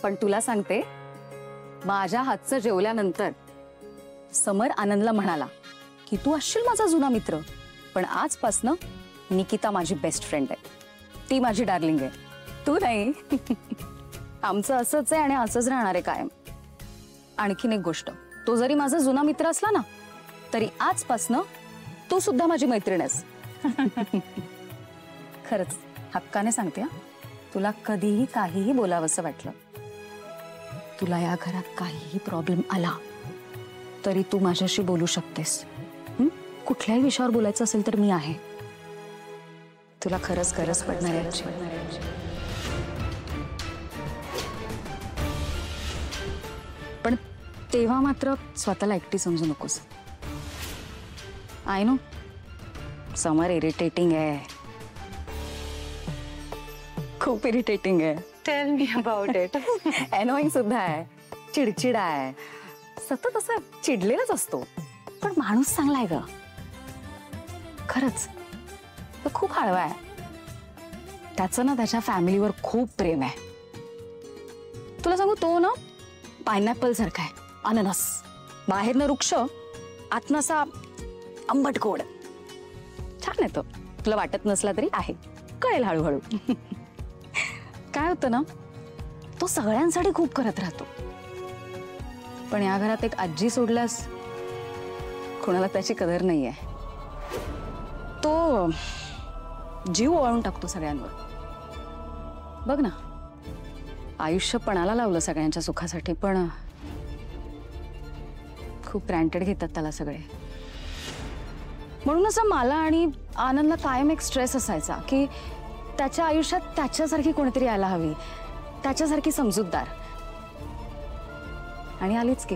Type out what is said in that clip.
पण तुला सांगते, माझ्या हातचं जेवल्यानंतर समर आनंदला म्हणाला की तू असशील माझा जुना मित्र, पण आजपासनं निकिता माझी बेस्ट फ्रेंड आहे, ती माझी डार्लिंग आहे, तू नाही. आमचं असंच आहे आणि असंच राहणार आहे कायम. आणखीन एक गोष्ट, तो जरी माझा जुना मित्र असला ना, तरी आजपासनं तू सुद्धा माझी मैत्रीण आहेस. खरंच हक्काने सांगते हा, तुला कधीही काहीही बोलावंसं वाटलं, तुला या घरात काहीही प्रॉब्लेम आला तरी तू माझ्याशी बोलू शकतेस. कुठल्याही विषयावर बोलायचं असेल तर मी आहे. तुला खरंच गरज पडणार आहे. पण तेव्हा मात्र स्वतःला एकटी समजू नकोस. आय नो समर इरिटेटिंग आहे, खूप इरिटेटिंग आहे. Tell me about it. Annoying सुद्धा आहे, चिडचिडा आहे, सतत असं चिडलेलाच असतो. पण माणूस चांगला आहे ग, खरंच. तो खूप हळवा आहे. त्याचं ना त्याच्या फॅमिलीवर खूप प्रेम आहे. तुला सांगू, तो ना पायनॅपल सारखा आहे, अननस. बाहेरनं वृक्ष, आतनं असा आंबट गोड. छान आहे तो. तुला वाटत नसला तरी आहे, कळेल हळूहळू. काय होतं ना, तो सगळ्यांसाठी खूप करत राहतो. पण या घरात एक आजी सोडल्यास कोणाला त्याची कदर नाहीये. तो जीव ओवाळून टाकतो सगळ्यांवर. बघ ना, आयुष्य पणाला लावलं सगळ्यांच्या सुखासाठी, पण खूप ग्रँटेड घेतात त्याला सगळे. म्हणून असं मला आणि आनंदला कायम एक स्ट्रेस असायचा की त्याच्या आयुष्यात त्याच्यासारखी कोणीतरी यायला हवी, त्याच्यासारखी समजूतदार. आणि आलीच की.